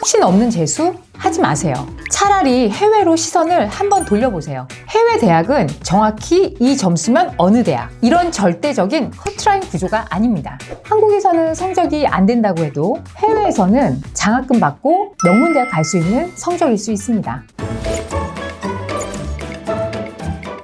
확신 없는 재수? 하지 마세요. 차라리 해외로 시선을 한번 돌려보세요. 해외 대학은 정확히 이 점수면 어느 대학, 이런 절대적인 커트라인 구조가 아닙니다. 한국에서는 성적이 안 된다고 해도 해외에서는 장학금 받고 명문대학 갈 수 있는 성적일 수 있습니다.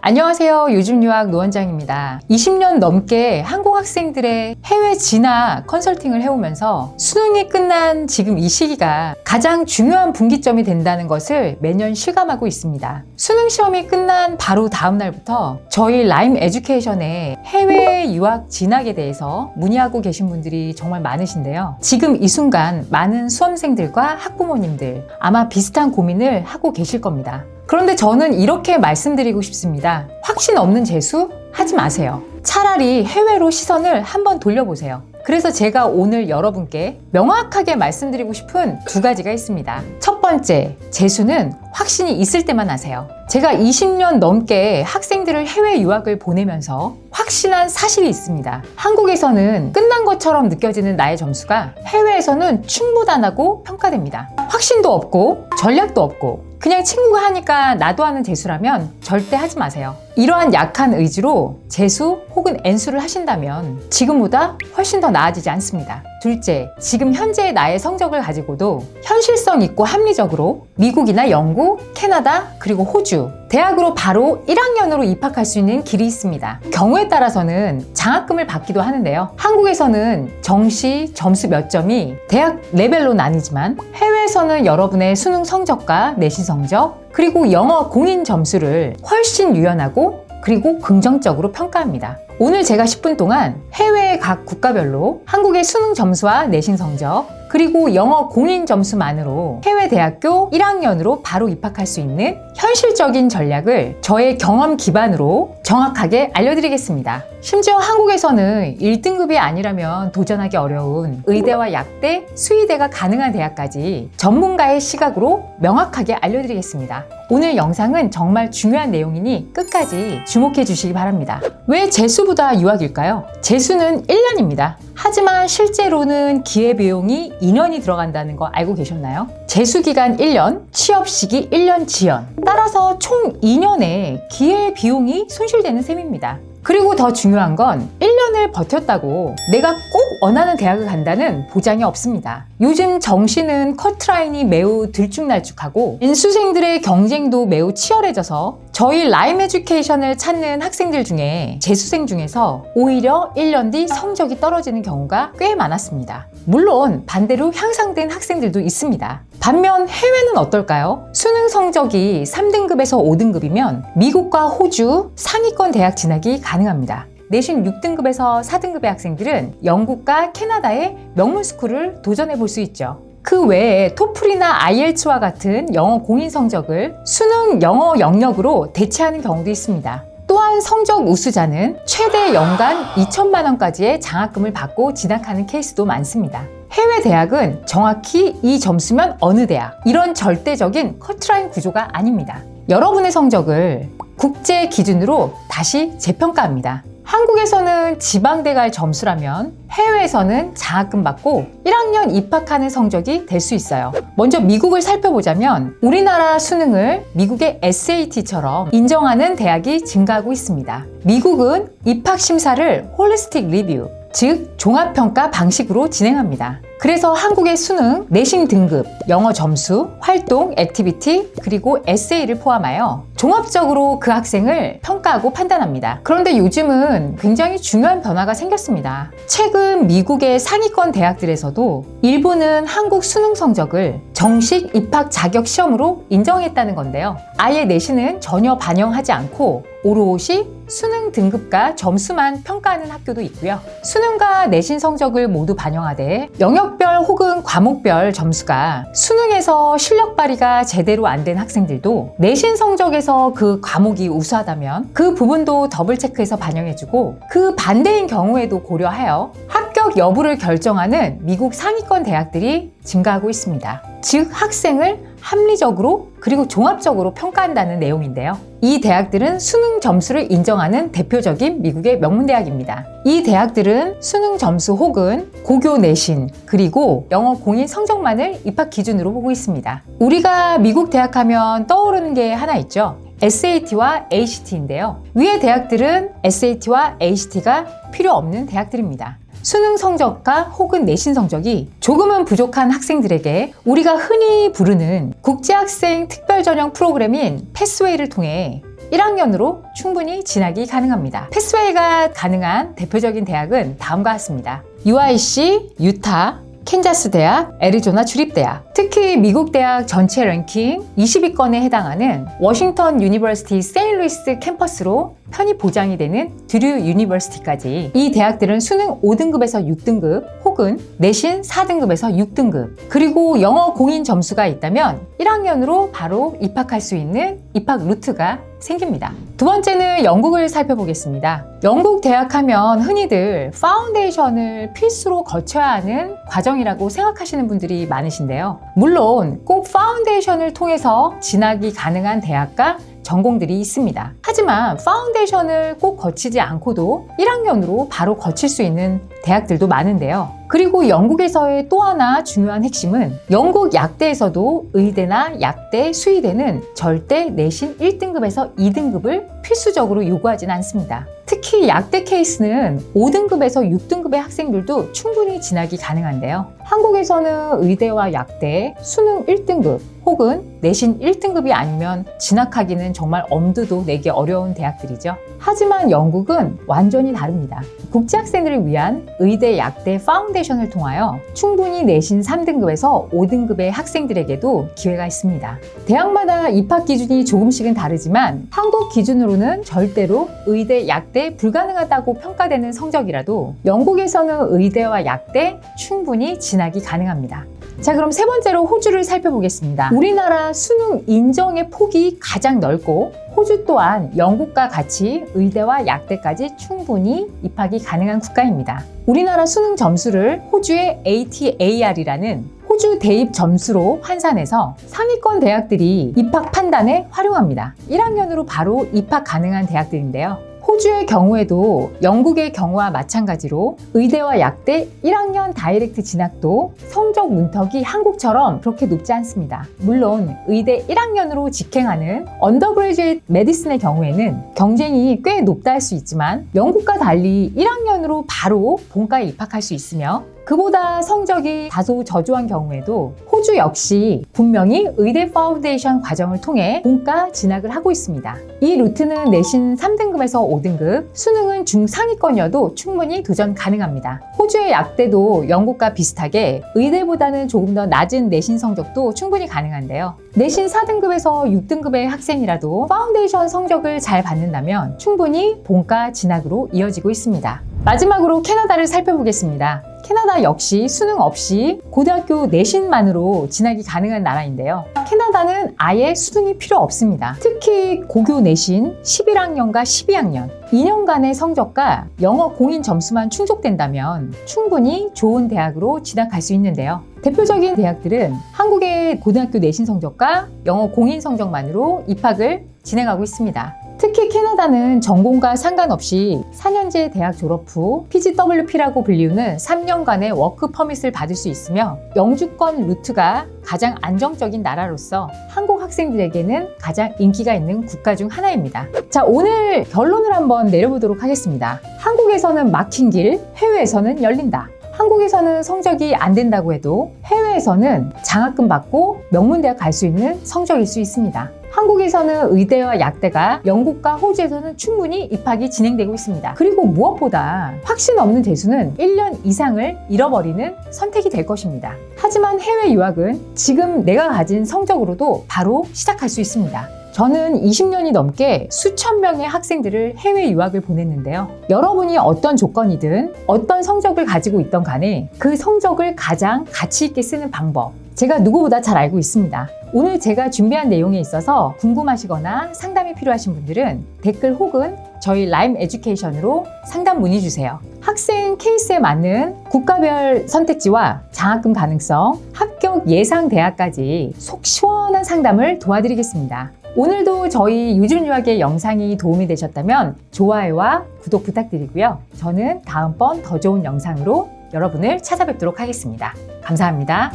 안녕하세요. 요즘유학 노원장입니다. 20년 넘게 한국 학생들의 해외 진학 컨설팅을 해오면서 수능이 끝난 지금 이 시기가 가장 중요한 분기점이 된다는 것을 매년 실감하고 있습니다. 수능 시험이 끝난 바로 다음 날부터 저희 라임 에듀케이션에 해외 유학 진학에 대해서 문의하고 계신 분들이 정말 많으신데요. 지금 이 순간 많은 수험생들과 학부모님들 아마 비슷한 고민을 하고 계실 겁니다. 그런데 저는 이렇게 말씀드리고 싶습니다. 확신 없는 재수? 하지 마세요. 차라리 해외로 시선을 한번 돌려보세요. 그래서 제가 오늘 여러분께 명확하게 말씀드리고 싶은 두 가지가 있습니다. 첫 번째, 재수는 확신이 있을 때만 하세요. 제가 20년 넘게 학생들을 해외 유학을 보내면서 확신한 사실이 있습니다. 한국에서는 끝난 것처럼 느껴지는 나의 점수가 해외에서는 충분하다고 평가됩니다. 확신도 없고 전략도 없고 그냥 친구가 하니까 나도 하는 재수라면 절대 하지 마세요. 이러한 약한 의지로 재수 혹은 N수를 하신다면 지금보다 훨씬 더 나아지지 않습니다. 둘째, 지금 현재의 나의 성적을 가지고도 현실성 있고 합리적으로 미국이나 영국, 캐나다, 그리고 호주, 대학으로 바로 1학년으로 입학할 수 있는 길이 있습니다. 경우에 따라서는 장학금을 받기도 하는데요. 한국에서는 정시, 점수 몇 점이 대학 레벨로 나뉘지만 해외에서는 여러분의 수능 성적과 내신 성적, 그리고 영어 공인 점수를 훨씬 유연하고 그리고 긍정적으로 평가합니다. 오늘 제가 10분 동안 해외의 각 국가별로 한국의 수능 점수와 내신 성적, 그리고 영어 공인 점수만으로 해외 대학교 1학년으로 바로 입학할 수 있는 현실적인 전략을 저의 경험 기반으로 정확하게 알려드리겠습니다. 심지어 한국에서는 1등급이 아니라면 도전하기 어려운 의대와 약대, 수의대가 가능한 대학까지 전문가의 시각으로 명확하게 알려드리겠습니다. 오늘 영상은 정말 중요한 내용이니 끝까지 주목해 주시기 바랍니다. 왜 재수보다 유학일까요? 재수는 1년입니다. 하지만 실제로는 기회비용이 2년이 들어간다는 거 알고 계셨나요? 재수기간 1년, 취업 시기 1년 지연. 따라서 총 2년의 기회비용이 손실되는 셈입니다. 그리고 더 중요한 건 1년을 버텼다고 내가 꼭 원하는 대학을 간다는 보장이 없습니다. 요즘 정시는 커트라인이 매우 들쭉날쭉하고 N수생들의 경쟁도 매우 치열해져서 저희 라임 에듀케이션을 찾는 학생들 중에 재수생 중에서 오히려 1년 뒤 성적이 떨어지는 경우가 꽤 많았습니다. 물론 반대로 향상된 학생들도 있습니다. 반면 해외는 어떨까요? 수능 성적이 3등급에서 5등급이면 미국과 호주 상위권 대학 진학이 가능합니다. 내신 6등급에서 4등급의 학생들은 영국과 캐나다의 명문 스쿨을 도전해 볼 수 있죠. 그 외에 토플이나 IELTS와 같은 영어 공인 성적을 수능 영어 영역으로 대체하는 경우도 있습니다. 또한 성적 우수자는 최대 연간 2천만 원까지의 장학금을 받고 진학하는 케이스도 많습니다. 해외 대학은 정확히 이 점수면 어느 대학, 이런 절대적인 커트라인 구조가 아닙니다. 여러분의 성적을 국제 기준으로 다시 재평가합니다. 한국에서는 지방대 갈 점수라면 해외에서는 장학금 받고 1학년 입학하는 성적이 될 수 있어요. 먼저 미국을 살펴보자면 우리나라 수능을 미국의 SAT처럼 인정하는 대학이 증가하고 있습니다. 미국은 입학 심사를 홀리스틱 리뷰, 즉 종합평가 방식으로 진행합니다. 그래서 한국의 수능, 내신 등급, 영어 점수, 활동, 액티비티, 그리고 에세이를 포함하여 종합적으로 그 학생을 평가하고 판단합니다. 그런데 요즘은 굉장히 중요한 변화가 생겼습니다. 최근 미국의 상위권 대학들에서도 일부는 한국 수능 성적을 정식 입학 자격 시험으로 인정했다는 건데요. 아예 내신은 전혀 반영하지 않고 오롯이 수능 등급과 점수만 평가하는 학교도 있고요. 수능과 내신 성적을 모두 반영하되 영역별 혹은 과목별 점수가 수능에서 실력 발휘가 제대로 안 된 학생들도 내신 성적에서 그 과목이 우수하다면 그 부분도 더블 체크해서 반영해주고 그 반대인 경우에도 고려하여 합격 합격 여부를 결정하는 미국 상위권 대학들이 증가하고 있습니다. 즉, 학생을 합리적으로 그리고 종합적으로 평가한다는 내용인데요. 이 대학들은 수능 점수를 인정하는 대표적인 미국의 명문대학입니다. 이 대학들은 수능 점수 혹은 고교 내신 그리고 영어 공인 성적만을 입학 기준으로 보고 있습니다. 우리가 미국 대학 하면 떠오르는 게 하나 있죠. SAT와 ACT인데요. 위의 대학들은 SAT와 ACT가 필요 없는 대학들입니다. 수능 성적과 혹은 내신 성적이 조금은 부족한 학생들에게 우리가 흔히 부르는 국제학생 특별전형 프로그램인 패스웨이를 통해 1학년으로 충분히 진학이 가능합니다. 패스웨이가 가능한 대표적인 대학은 다음과 같습니다. UIC, 유타, 캔자스 대학, 애리조나 주립대학. 특히 미국 대학 전체 랭킹 20위권에 해당하는 워싱턴 유니버시티 세인트루이스 캠퍼스로 편입 보장이 되는 드류 유니버시티까지 이 대학들은 수능 5등급에서 6등급 혹은 내신 4등급에서 6등급 그리고 영어 공인 점수가 있다면 1학년으로 바로 입학할 수 있는 입학 루트가 생깁니다. 두 번째는 영국을 살펴보겠습니다. 영국 대학하면 흔히들 파운데이션을 필수로 거쳐야 하는 과정이라고 생각하시는 분들이 많으신데요. 물론 꼭 파운데이션을 통해서 진학이 가능한 대학과 전공들이 있습니다. 하지만 파운데이션을 꼭 거치지 않고도 1학년으로 바로 거칠 수 있는 대학들도 많은데요. 그리고 영국에서의 또 하나 중요한 핵심은 영국 약대에서도 의대나 약대, 수의대는 절대 내신 1등급에서 2등급을 필수적으로 요구하진 않습니다. 특히 약대 케이스는 5등급에서 6등급의 학생들도 충분히 진학이 가능한데요. 한국에서는 의대와 약대, 수능 1등급 혹은 내신 1등급이 아니면 진학하기는 정말 엄두도 내기 어려운 대학들이죠. 하지만 영국은 완전히 다릅니다. 국제학생들을 위한 의대, 약대, 파운데이션을 통하여 충분히 내신 3등급에서 5등급의 학생들에게도 기회가 있습니다. 대학마다 입학 기준이 조금씩은 다르지만 한국 기준으로는 절대로 의대, 약대 불가능하다고 평가되는 성적이라도 영국에서는 의대와 약대 충분히 진학이 가능합니다. 자, 그럼 세 번째로 호주를 살펴보겠습니다. 우리나라 수능 인정의 폭이 가장 넓고 호주 또한 영국과 같이 의대와 약대까지 충분히 입학이 가능한 국가입니다. 우리나라 수능 점수를 호주의 ATAR이라는 호주 대입 점수로 환산해서 상위권 대학들이 입학 판단에 활용합니다. 1학년으로 바로 입학 가능한 대학들인데요. 호주의 경우에도 영국의 경우와 마찬가지로 의대와 약대 1학년 다이렉트 진학도 성적 문턱이 한국처럼 그렇게 높지 않습니다. 물론 의대 1학년으로 직행하는 언더그래주에이트 메디슨의 경우에는 경쟁이 꽤 높다 할 수 있지만 영국과 달리 1학년으로 바로 본과에 입학할 수 있으며 그보다 성적이 다소 저조한 경우에도 호주 역시 분명히 의대 파운데이션 과정을 통해 본과 진학을 하고 있습니다. 이 루트는 내신 3등급에서 5등급, 수능은 중상위권이어도 충분히 도전 가능합니다. 호주의 약대도 영국과 비슷하게 의대보다는 조금 더 낮은 내신 성적도 충분히 가능한데요. 내신 4등급에서 6등급의 학생이라도 파운데이션 성적을 잘 받는다면 충분히 본과 진학으로 이어지고 있습니다. 마지막으로 캐나다를 살펴보겠습니다. 캐나다 역시 수능 없이 고등학교 내신만으로 진학이 가능한 나라인데요. 캐나다는 아예 수능이 필요 없습니다. 특히 고교 내신 11학년과 12학년 2년간의 성적과 영어 공인 점수만 충족된다면 충분히 좋은 대학으로 진학할 수 있는데요. 대표적인 대학들은 한국의 고등학교 내신 성적과 영어 공인 성적만으로 입학을 진행하고 있습니다. 특히 캐나다는 전공과 상관없이 4년제 대학 졸업 후 PGWP라고 불리우는 3년간의 워크 퍼밋을 받을 수 있으며 영주권 루트가 가장 안정적인 나라로서 한국 학생들에게는 가장 인기가 있는 국가 중 하나입니다. 자, 오늘 결론을 한번 내려보도록 하겠습니다. 한국에서는 막힌 길, 해외에서는 열린다. 한국에서는 성적이 안 된다고 해도 해외에서는 장학금 받고 명문대학 갈 수 있는 성적일 수 있습니다. 한국에서는 의대와 약대가 영국과 호주에서는 충분히 입학이 진행되고 있습니다. 그리고 무엇보다 확신 없는 재수는 1년 이상을 잃어버리는 선택이 될 것입니다. 하지만 해외 유학은 지금 내가 가진 성적으로도 바로 시작할 수 있습니다. 저는 20년이 넘게 수천 명의 학생들을 해외 유학을 보냈는데요. 여러분이 어떤 조건이든 어떤 성적을 가지고 있던 간에 그 성적을 가장 가치 있게 쓰는 방법, 제가 누구보다 잘 알고 있습니다. 오늘 제가 준비한 내용에 있어서 궁금하시거나 상담이 필요하신 분들은 댓글 혹은 저희 라임 에듀케이션으로 상담 문의 주세요. 학생 케이스에 맞는 국가별 선택지와 장학금 가능성, 합격 예상 대학까지 속 시원한 상담을 도와드리겠습니다. 오늘도 저희 요즘 유학의 영상이 도움이 되셨다면 좋아요와 구독 부탁드리고요. 저는 다음번 더 좋은 영상으로 여러분을 찾아뵙도록 하겠습니다. 감사합니다.